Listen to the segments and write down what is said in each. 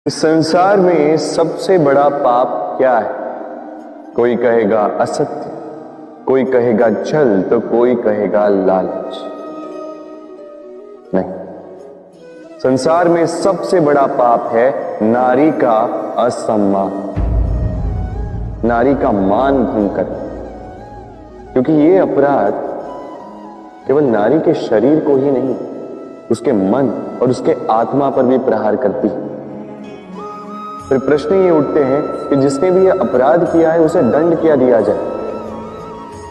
इस संसार में सबसे बड़ा पाप क्या है? कोई कहेगा असत्य, कोई कहेगा छल, तो कोई कहेगा लालच। नहीं, संसार में सबसे बड़ा पाप है नारी का असम्मान, नारी का मान भंग करना। क्योंकि ये अपराध केवल नारी के शरीर को ही नहीं, उसके मन और उसके आत्मा पर भी प्रहार करती है। फिर प्रश्न ये उठते हैं कि जिसने भी यह अपराध किया है उसे दंड क्या दिया जाए।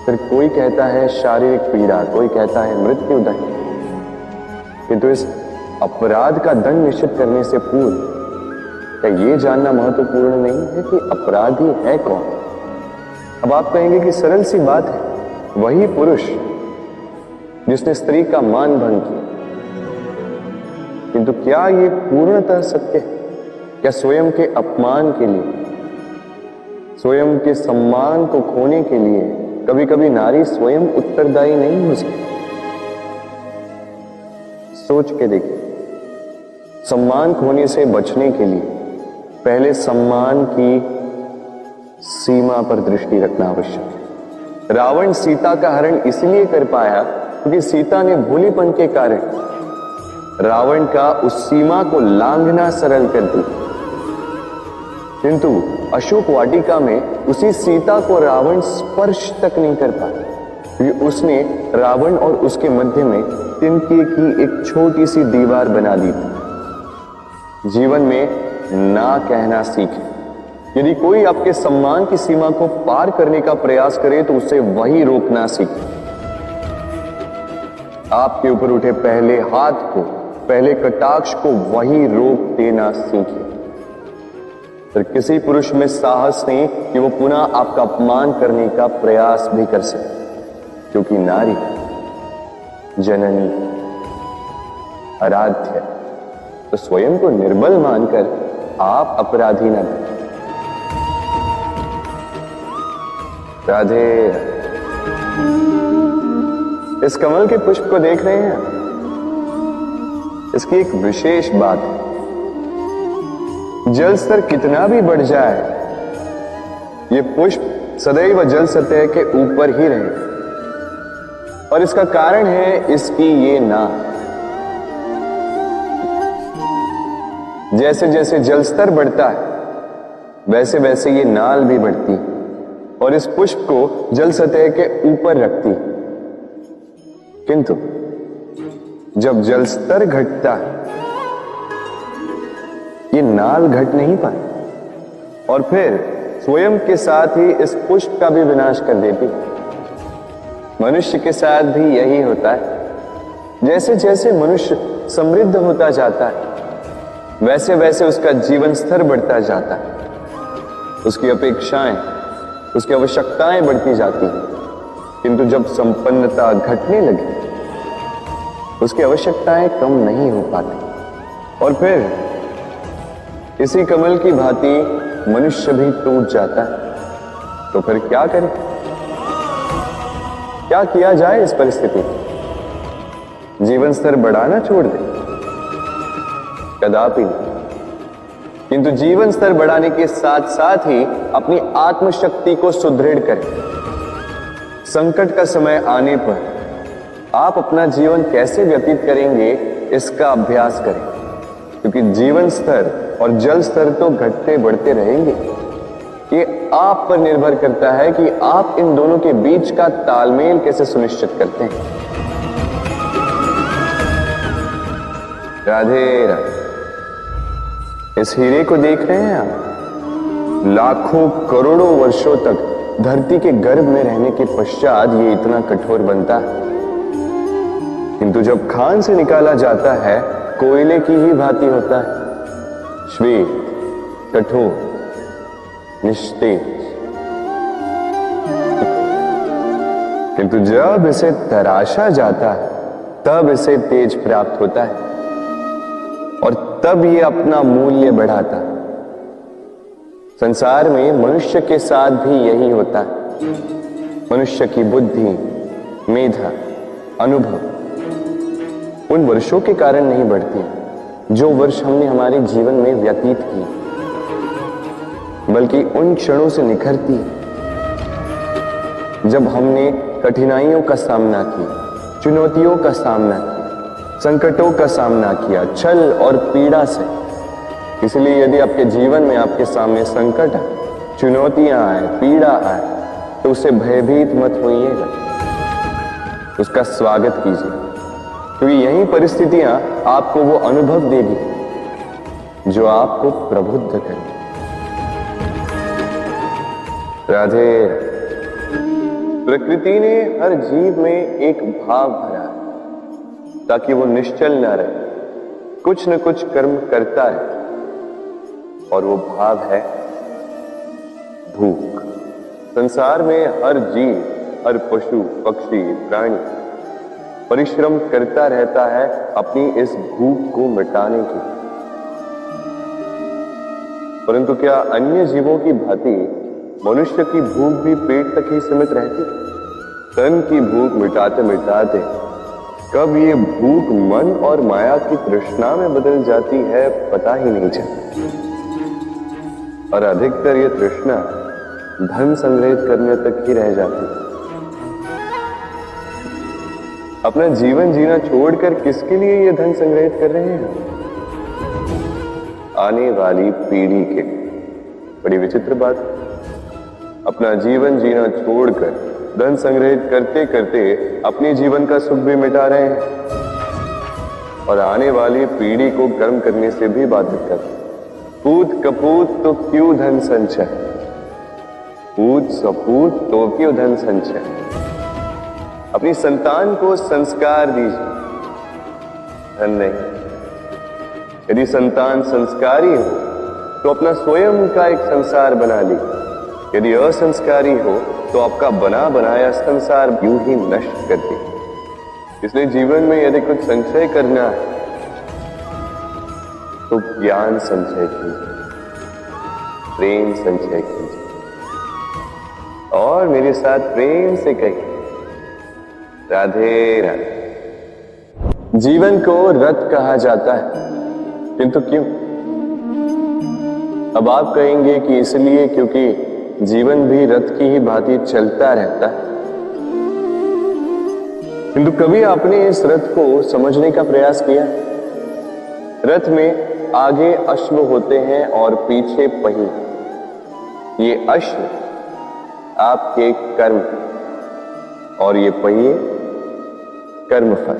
फिर कोई कहता है शारीरिक पीड़ा, कोई कहता है मृत्यु दंड। किंतु इस अपराध का दंड निश्चित करने से पूर्व क्या ये जानना महत्वपूर्ण नहीं है कि अपराधी है कौन? अब आप कहेंगे कि सरल सी बात है, वही पुरुष जिसने स्त्री का मान भंग किया। किंतु क्या ये पूर्णतः सत्य है? क्या स्वयं के अपमान के लिए, स्वयं के सम्मान को खोने के लिए कभी कभी नारी स्वयं उत्तरदायी नहीं हो सकती? सोच के देखिए, सम्मान खोने से बचने के लिए पहले सम्मान की सीमा पर दृष्टि रखना आवश्यक है। रावण सीता का हरण इसलिए कर पाया क्योंकि सीता ने भोलेपन के कारण रावण का उस सीमा को लांघना सरल कर दिया। किंतु अशोक वाटिका में उसी सीता को रावण स्पर्श तक नहीं कर पाया क्योंकि उसने रावण और उसके मध्य में तिनके की एक छोटी सी दीवार बना दी थी। जीवन में ना कहना सीखें। यदि कोई आपके सम्मान की सीमा को पार करने का प्रयास करे तो उसे वही रोकना सीखें। आपके ऊपर उठे पहले हाथ को, पहले कटाक्ष को वही रोक देना सीखें। फिर किसी पुरुष में साहस नहीं कि वो पुनः आपका अपमान करने का प्रयास भी कर सके, क्योंकि नारी जननी आराध्य। तो स्वयं को निर्बल मानकर आप अपराधी न बने। राधे इस कमल के पुष्प को देख रहे हैं? इसकी एक विशेष बात है, जल स्तर कितना भी बढ़ जाए, ये पुष्प सदैव जल सतह के ऊपर ही रहे। और इसका कारण है इसकी ये नाक। जैसे जैसे जल स्तर बढ़ता है वैसे वैसे ये नाल भी बढ़ती और इस पुष्प को जल सतह के ऊपर रखती। किंतु जब जल स्तर घटता है ये नाल घट नहीं पाती और फिर स्वयं के साथ ही इस पुष्प का भी विनाश कर देती। मनुष्य के साथ भी यही होता है। जैसे जैसे मनुष्य समृद्ध होता जाता है वैसे वैसे उसका जीवन स्तर बढ़ता जाता है, उसकी अपेक्षाएं, उसकी आवश्यकताएं बढ़ती जाती हैं। किंतु जब संपन्नता घटने लगे उसकी आवश्यकताएं कम नहीं हो पाती और फिर इसी कमल की भांति मनुष्य भी टूट जाता है। तो फिर क्या करें? क्या किया जाए इस परिस्थिति में? जीवन स्तर बढ़ाना छोड़ दें? कदापि नहीं। किंतु जीवन स्तर बढ़ाने के साथ साथ ही अपनी आत्मशक्ति को सुदृढ़ करें। संकट का समय आने पर आप अपना जीवन कैसे व्यतीत करेंगे इसका अभ्यास करें, क्योंकि जीवन स्तर और जल स्तर तो घटते बढ़ते रहेंगे। ये आप पर निर्भर करता है कि आप इन दोनों के बीच का तालमेल कैसे सुनिश्चित करते हैं। राधे राधे। इस हीरे को देख रहे हैं आप? लाखों करोड़ों वर्षों तक धरती के गर्भ में रहने के पश्चात ये इतना कठोर बनता है, किंतु जब खान से निकाला जाता है कोयले की ही भांति होता है, श्वेत, कठोर, निस्तेज। किंतु जब इसे तराशा जाता है तब इसे तेज प्राप्त होता है और तब ये अपना मूल्य बढ़ाता है। संसार में मनुष्य के साथ भी यही होता है। मनुष्य की बुद्धि, मेधा, अनुभव उन वर्षों के कारण नहीं बढ़ती जो वर्ष हमने हमारे जीवन में व्यतीत किए, बल्कि उन क्षणों से निखरती है जब हमने कठिनाइयों का सामना किया, चुनौतियों का सामना किया, संकटों का सामना किया, छल और पीड़ा से। इसलिए यदि आपके जीवन में आपके सामने संकट आए, चुनौतियां आए, पीड़ा आए, तो उसे भयभीत मत होइएगा, उसका स्वागत कीजिए, क्योंकि यही परिस्थितियां आपको वो अनुभव देगी जो आपको प्रबुद्ध करेगी। राधे। प्रकृति ने हर जीव में एक भाव भरा है ताकि वो निश्चल न रहे, कुछ न कुछ कर्म करता है, और वो भाव है भूख। संसार में हर जीव, हर पशु, पक्षी, प्राणी परिश्रम करता रहता है अपनी इस भूख को मिटाने की। परंतु क्या अन्य जीवों की भांति मनुष्य की भूख भी पेट तक ही सीमित रहती? तन की भूख मिटाते मिटाते कब ये भूख मन और माया की तृष्णा में बदल जाती है पता ही नहीं चलता। और अधिकतर ये तृष्णा धन संग्रहित करने तक ही रह जाती है। अपना जीवन जीना छोड़कर किसके लिए ये धन संग्रहित कर रहे हैं? आने वाली पीढ़ी के। बड़ी विचित्र बात। अपना जीवन जीना छोड़कर धन संग्रहित करते करते अपने जीवन का सुख भी मिटा रहे हैं और आने वाली पीढ़ी को कर्म करने से भी बाधित कर रहे हैं। पूत कपूत तो क्यों धन संचय, पूत सपूत तो क्यों धन संचय। अपनी संतान को संस्कार दीजिए, धन नहीं। यदि संतान संस्कारी हो तो अपना स्वयं का एक संसार बना लीजिए। यदि असंस्कारी हो तो आपका बना बनाया संसार यूं ही नष्ट कर दे। इसलिए जीवन में यदि कुछ संचय करना है तो ज्ञान संचय कीजिए, प्रेम संचय कीजिए, और मेरे साथ प्रेम से कहिए राधे राधे। जीवन को रथ कहा जाता है, किंतु क्यों? अब आप कहेंगे कि इसलिए क्योंकि जीवन भी रथ की ही भांति चलता रहता है। किंतु कभी आपने इस रथ को समझने का प्रयास किया? रथ में आगे अश्व होते हैं और पीछे पहिए। ये अश्व आपके कर्म और ये पहिए कर्मफल।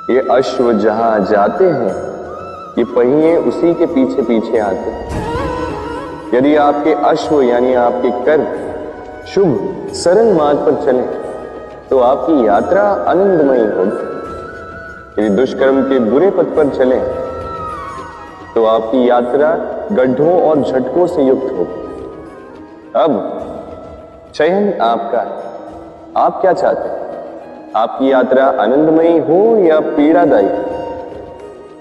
ये अश्व जहां जाते हैं, ये पहिए उसी के पीछे पीछे आते हैं। यदि आपके अश्व यानी आपके कर्म शुभ सरल मार्ग पर चले तो आपकी यात्रा आनंदमयी होगी। यदि दुष्कर्म के बुरे पथ पर चले तो आपकी यात्रा गड्ढों और झटकों से युक्त होगी। अब चयन आपका है, आप क्या चाहते हैं? आपकी यात्रा आनंदमयी हो या पीड़ादायी?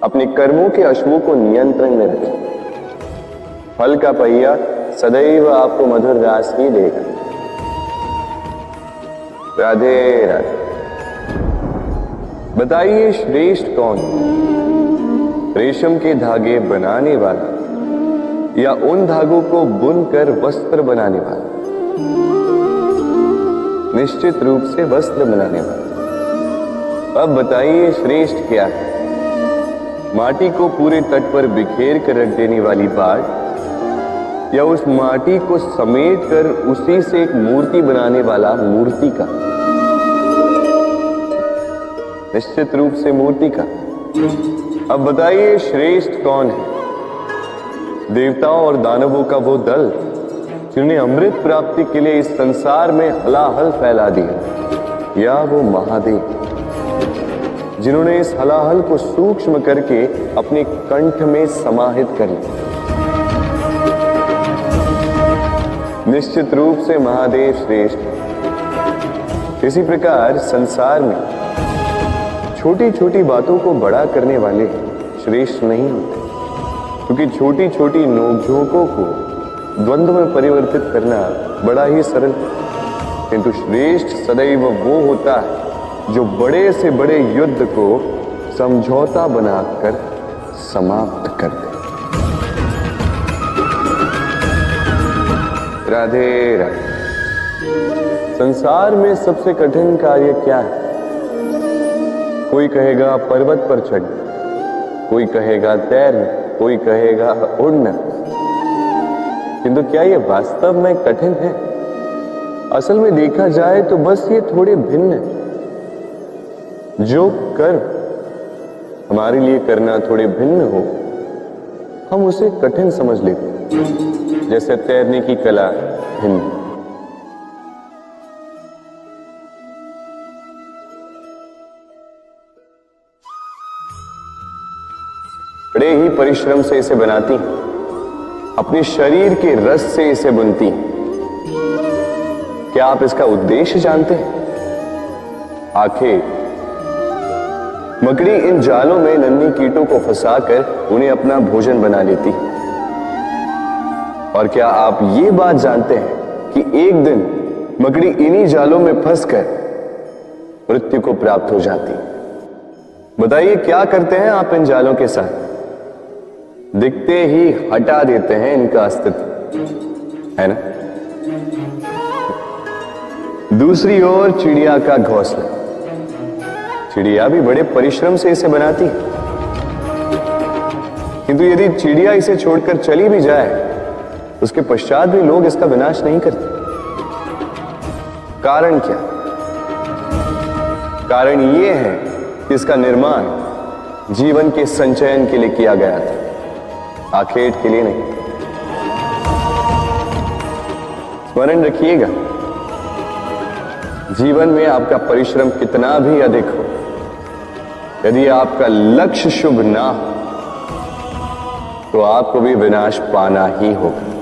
अपने कर्मों के अश्वों को नियंत्रण में रखें। फल का पहिया सदैव आपको मधुर रास ही देगा। राधे राधे। बताइए श्रेष्ठ कौन? रेशम के धागे बनाने वाला या उन धागों को बुनकर वस्त्र बनाने वाला? निश्चित रूप से वस्त्र बनाने वाला। अब बताइए श्रेष्ठ क्या है? माटी को पूरे तट पर बिखेर कर रख देने वाली बाढ़ या उस माटी को समेट कर उसी से एक मूर्ति बनाने वाला मूर्ति का? निश्चित रूप से मूर्ति का। अब बताइए श्रेष्ठ कौन है? देवताओं और दानवों का वो दल जिन्होंने अमृत प्राप्ति के लिए इस संसार में हलाहल फैला दिया, या वो महादेव जिन्होंने इस हलाहल को सूक्ष्म करके अपने कंठ में समाहित कर लिया? निश्चित रूप से महादेव श्रेष्ठ। इसी प्रकार संसार में छोटी छोटी बातों को बड़ा करने वाले श्रेष्ठ नहीं होते, क्योंकि छोटी छोटी नोकझोंकों को द्वंद्व में परिवर्तित करना बड़ा ही सरल। किंतु श्रेष्ठ सदैव वो होता है जो बड़े से बड़े युद्ध को समझौता बनाकर समाप्त कर दे। राधे राधे। संसार में सबसे कठिन कार्य क्या है? कोई कहेगा पर्वत पर चढ़ना, कोई कहेगा तैरना, कोई कहेगा उड़ना। किंतु क्या ये वास्तव में कठिन है? असल में देखा जाए तो बस ये थोड़े भिन्न है। जो कर्म हमारे लिए करना थोड़े भिन्न हो, हम उसे कठिन समझ लेते हैं। जैसे तैरने की कला भिन्न। बड़े ही परिश्रम से इसे बनाती, अपने शरीर के रस से इसे बुनती। क्या आप इसका उद्देश्य जानते हैं? आखिर मकड़ी इन जालों में नन्ही कीटों को फंसाकर उन्हें अपना भोजन बना लेती। और क्या आप ये बात जानते हैं कि एक दिन मकड़ी इन्हीं जालों में फंसकर मृत्यु को प्राप्त हो जाती? बताइए क्या करते हैं आप इन जालों के साथ? दिखते ही हटा देते हैं इनका अस्तित्व, है ना? दूसरी ओर चिड़िया का घोंसला। चिड़िया भी बड़े परिश्रम से इसे बनाती है, किंतु यदि चिड़िया इसे छोड़कर चली भी जाए, उसके पश्चात भी लोग इसका विनाश नहीं करते। कारण क्या? कारण यह है कि इसका निर्माण जीवन के संचयन के लिए किया गया था, आखेट के लिए नहीं। स्मरण रखिएगा, जीवन में आपका परिश्रम कितना भी अधिक हो, यदि आपका लक्ष्य शुभ ना हो, तो आपको भी विनाश पाना ही होगा।